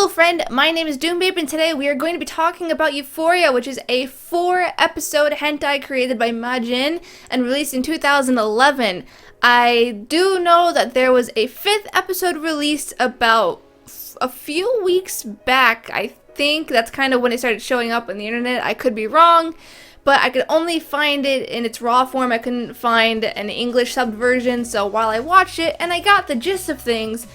Hello friend, my name is Doombabe and today we are going to be talking about Euphoria, which is a 4-episode hentai created by Majin and released in 2011. I do know that there was a 5th episode released about a few weeks back. I think that's kind of when it started showing up on the internet. I could be wrong, but I could only find it in its raw form. I couldn't find an English subbed version, so while I watched it and I got the gist of things,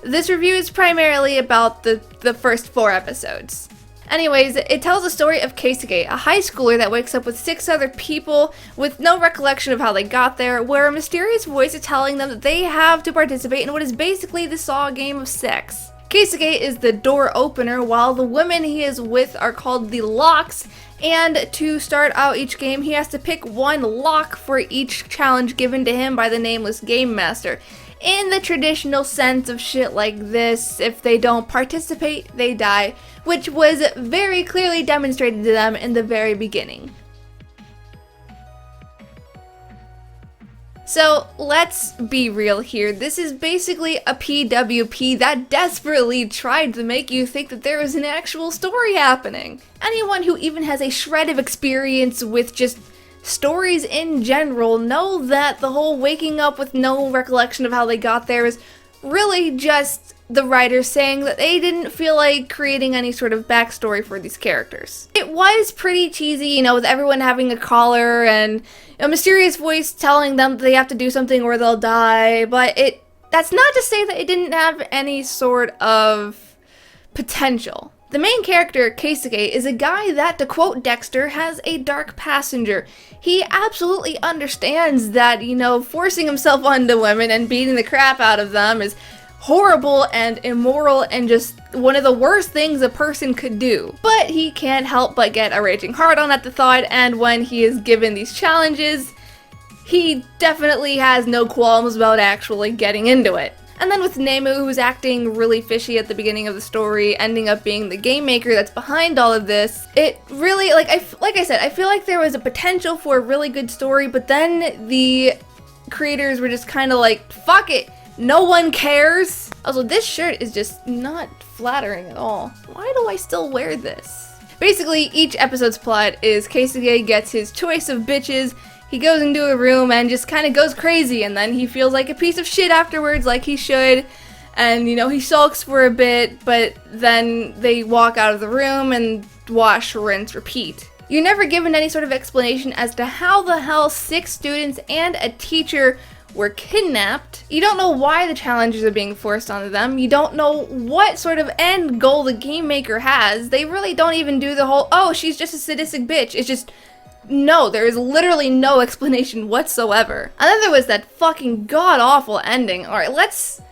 this review is primarily about the first 4 episodes. Anyways, it tells the story of Keisuke, a high schooler that wakes up with 6 other people with no recollection of how they got there, where a mysterious voice is telling them that they have to participate in what is basically the Saw game of sex. Keisuke is the door opener, while the women he is with are called the locks, and to start out each game, he has to pick one lock for each challenge given to him by the nameless game master. In the traditional sense of shit like this, if they don't participate, they die, which was very clearly demonstrated to them in the very beginning. So let's be real here, this is basically a PWP that desperately tried to make you think that there was an actual story happening. Anyone who even has a shred of experience with just stories in general know that the whole waking up with no recollection of how they got there is really just the writers saying that they didn't feel like creating any sort of backstory for these characters. It was pretty cheesy, you know, with everyone having a collar and a mysterious voice telling them that they have to do something or they'll die, but that's not to say that it didn't have any sort of potential. The main character, Keisuke, is a guy that, to quote Dexter, has a dark passenger. He absolutely understands that, you know, forcing himself onto women and beating the crap out of them is horrible and immoral and just one of the worst things a person could do. But he can't help but get a raging hard on at the thought, and when he is given these challenges, he definitely has no qualms about actually getting into it. And then with Nemu, who's acting really fishy at the beginning of the story, ending up being the game maker that's behind all of this, it really, like I said, I feel like there was a potential for a really good story, but then the creators were just kind of like, fuck it, no one cares. Also, this shirt is just not flattering at all. Why do I still wear this? Basically, each episode's plot is Keisuke gets his choice of bitches. He goes into a room and just kind of goes crazy, and then he feels like a piece of shit afterwards, like he should, and you know, he sulks for a bit, but then they walk out of the room and wash, rinse, repeat. You're never given any sort of explanation as to how the hell 6 students and a teacher were kidnapped. You don't know why the challenges are being forced onto them. You don't know what sort of end goal the game maker has. They really don't even do the whole, oh, she's just a sadistic bitch. It's just, no, there is literally no explanation whatsoever. And then there was that fucking god-awful ending. Alright, let's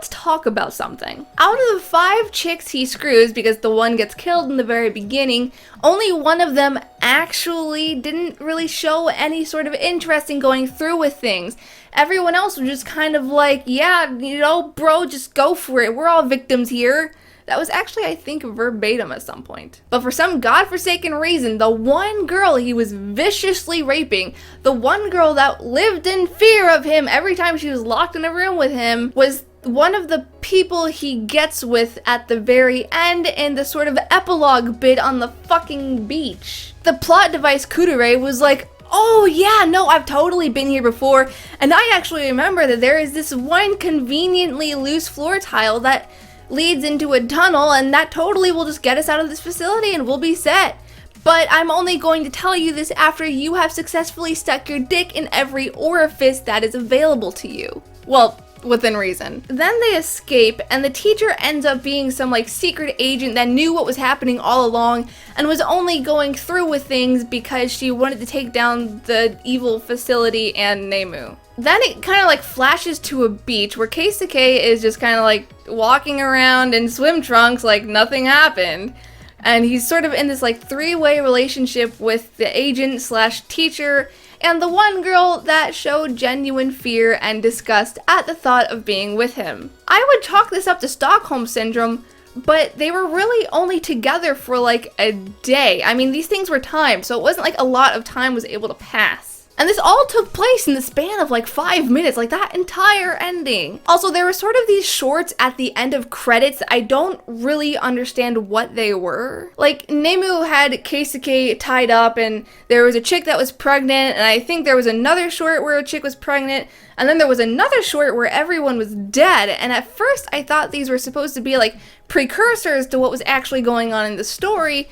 talk about something. Out of the 5 chicks he screws, because the one gets killed in the very beginning, only one of them actually didn't really show any sort of interest in going through with things. Everyone else was just kind of like, yeah, you know, bro, just go for it. We're all victims here. That was actually, I think, verbatim at some point. But for some godforsaken reason, the one girl he was viciously raping, the one girl that lived in fear of him every time she was locked in a room with him, was one of the people he gets with at the very end in the sort of epilogue bit on the fucking beach. The plot device Kudere was like, oh yeah, no, I've totally been here before, and I actually remember that there is this one conveniently loose floor tile that leads into a tunnel, and that totally will just get us out of this facility and we'll be set. But I'm only going to tell you this after you have successfully stuck your dick in every orifice that is available to you. Well, within reason. Then they escape, and the teacher ends up being some like secret agent that knew what was happening all along and was only going through with things because she wanted to take down the evil facility and Nemu. Then it kind of like flashes to a beach where Keisuke is just kind of like walking around in swim trunks like nothing happened. And he's sort of in this like 3-way relationship with the agent slash teacher and the one girl that showed genuine fear and disgust at the thought of being with him. I would chalk this up to Stockholm Syndrome, but they were really only together for like a day. I mean, these things were timed, so it wasn't like a lot of time was able to pass. And this all took place in the span of like 5 minutes, like that entire ending. Also, there were sort of these shorts at the end of credits. I don't really understand what they were. Like, Nemu had Keisuke tied up, and there was a chick that was pregnant, and I think there was another short where a chick was pregnant, and then there was another short where everyone was dead. And at first, I thought these were supposed to be like precursors to what was actually going on in the story,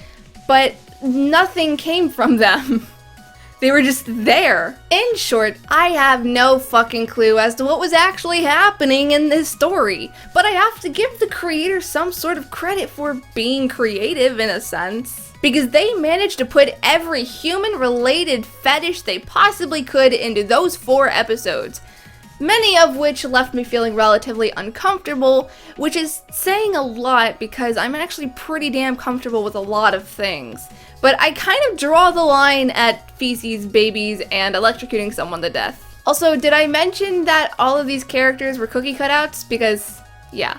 but nothing came from them. They were just there. In short, I have no fucking clue as to what was actually happening in this story, but I have to give the creator some sort of credit for being creative in a sense, because they managed to put every human-related fetish they possibly could into those 4 episodes, many of which left me feeling relatively uncomfortable, which is saying a lot because I'm actually pretty damn comfortable with a lot of things. But I kind of draw the line at feces, babies, and electrocuting someone to death. Also, did I mention that all of these characters were cookie cutouts? Because, yeah.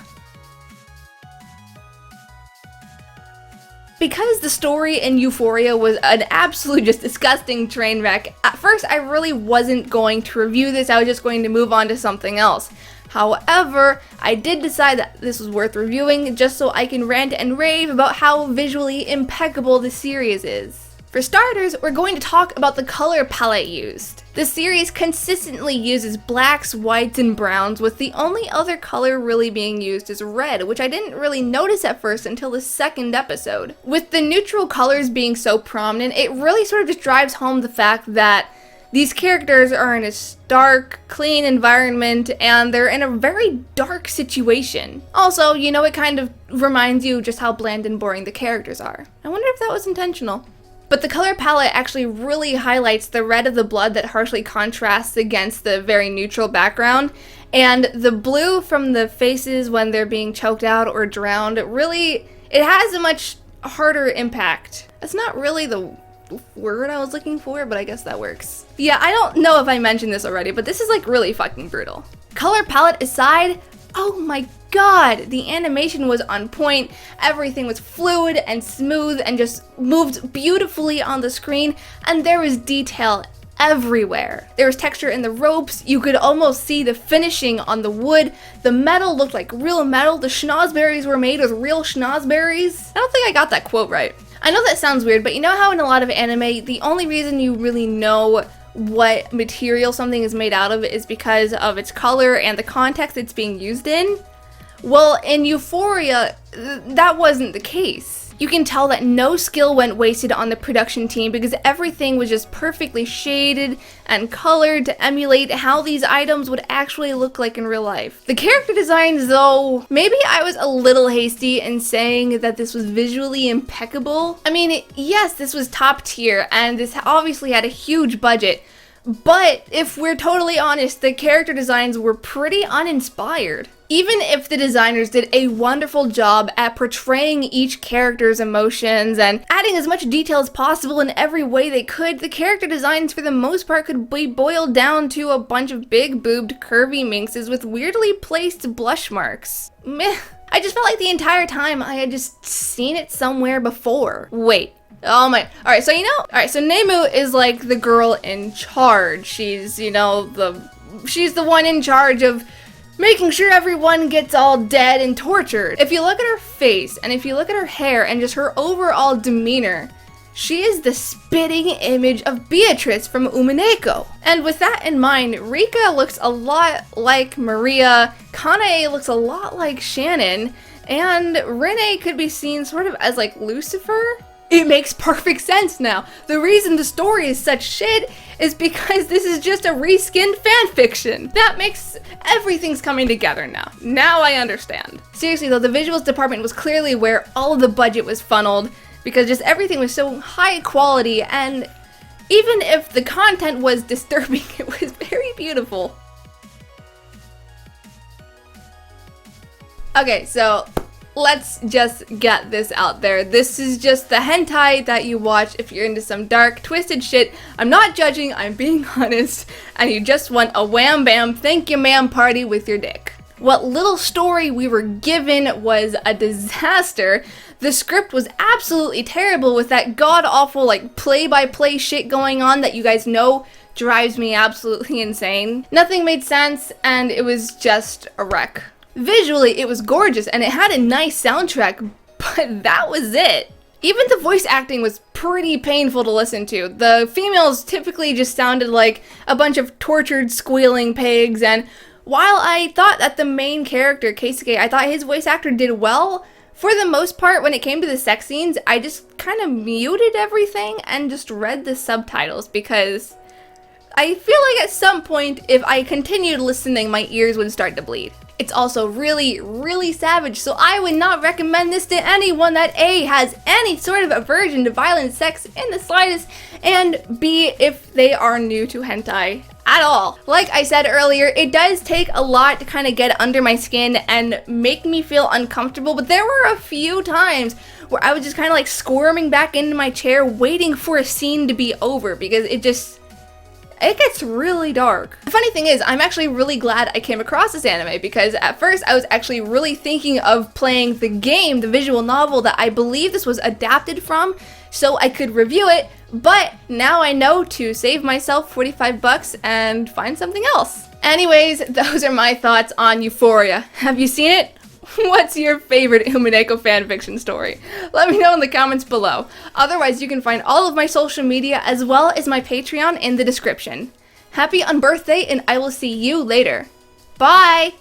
Because the story in Euphoria was an absolute just disgusting train wreck, at first I really wasn't going to review this, I was just going to move on to something else. However, I did decide that this was worth reviewing just so I can rant and rave about how visually impeccable the series is. For starters, we're going to talk about the color palette used. The series consistently uses blacks, whites, and browns, with the only other color really being used is red, which I didn't really notice at first until the 2nd episode. With the neutral colors being so prominent, it really sort of just drives home the fact that these characters are in a stark, clean environment, and they're in a very dark situation. Also, you know, it kind of reminds you just how bland and boring the characters are. I wonder if that was intentional. But the color palette actually really highlights the red of the blood that harshly contrasts against the very neutral background, and the blue from the faces when they're being choked out or drowned, it has a much harder impact. That's not really the word I was looking for, but I guess that works. Yeah, I don't know if I mentioned this already, but this is like really fucking brutal. Color palette aside, oh my god, the animation was on point, everything was fluid and smooth and just moved beautifully on the screen, and there was detail everywhere. There was texture in the ropes, you could almost see the finishing on the wood, the metal looked like real metal, the schnozberries were made with real schnozberries. I don't think I got that quote right. I know that sounds weird, but you know how in a lot of anime, the only reason you really know what material something is made out of is because of its color and the context it's being used in? Well, in Euphoria, that wasn't the case. You can tell that no skill went wasted on the production team because everything was just perfectly shaded and colored to emulate how these items would actually look like in real life. The character designs, though, maybe I was a little hasty in saying that this was visually impeccable. I mean, yes, this was top tier and this obviously had a huge budget, but if we're totally honest, the character designs were pretty uninspired. Even if the designers did a wonderful job at portraying each character's emotions and adding as much detail as possible in every way they could, the character designs for the most part could be boiled down to a bunch of big-boobed, curvy minxes with weirdly placed blush marks. Meh. I just felt like the entire time I had just seen it somewhere before. Wait. Oh my. Alright, so Nemu is like the girl in charge. She's, she's the one in charge of making sure everyone gets all dead and tortured. If you look at her face, and if you look at her hair, and just her overall demeanor, she is the spitting image of Beatrice from Umineko. And with that in mind, Rika looks a lot like Maria, Kanae looks a lot like Shannon, and Rene could be seen sort of as like Lucifer? It makes perfect sense now. The reason the story is such shit is because this is just a reskinned fanfiction. That makes everything's coming together now. Now I understand. Seriously though, the visuals department was clearly where all of the budget was funneled because just everything was so high quality, and even if the content was disturbing, it was very beautiful. Okay, so let's just get this out there. This is just the hentai that you watch if you're into some dark, twisted shit. I'm not judging, I'm being honest, and you just want a wham bam thank you ma'am party with your dick. What little story we were given was a disaster. The script was absolutely terrible with that god-awful like play-by-play shit going on that you guys know drives me absolutely insane. Nothing made sense, and it was just a wreck. Visually, it was gorgeous, and it had a nice soundtrack, but that was it. Even the voice acting was pretty painful to listen to. The females typically just sounded like a bunch of tortured, squealing pigs, and while I thought that the main character, Keisuke, I thought his voice actor did well, for the most part, when it came to the sex scenes, I just kind of muted everything and just read the subtitles because I feel like at some point, if I continued listening, my ears would start to bleed. It's also really, really savage, so I would not recommend this to anyone that A, has any sort of aversion to violent sex in the slightest, and B, if they are new to hentai at all. Like I said earlier, it does take a lot to kind of get under my skin and make me feel uncomfortable, but there were a few times where I was just kind of like squirming back into my chair waiting for a scene to be over because it gets really dark. The funny thing is, I'm actually really glad I came across this anime because at first I was actually really thinking of playing the game, the visual novel that I believe this was adapted from, so I could review it, but now I know to save myself 45 bucks and find something else. Anyways, those are my thoughts on Euphoria. Have you seen it? What's your favorite Umineko fanfiction story? Let me know in the comments below. Otherwise, you can find all of my social media as well as my Patreon in the description. Happy unbirthday, and I will see you later. Bye!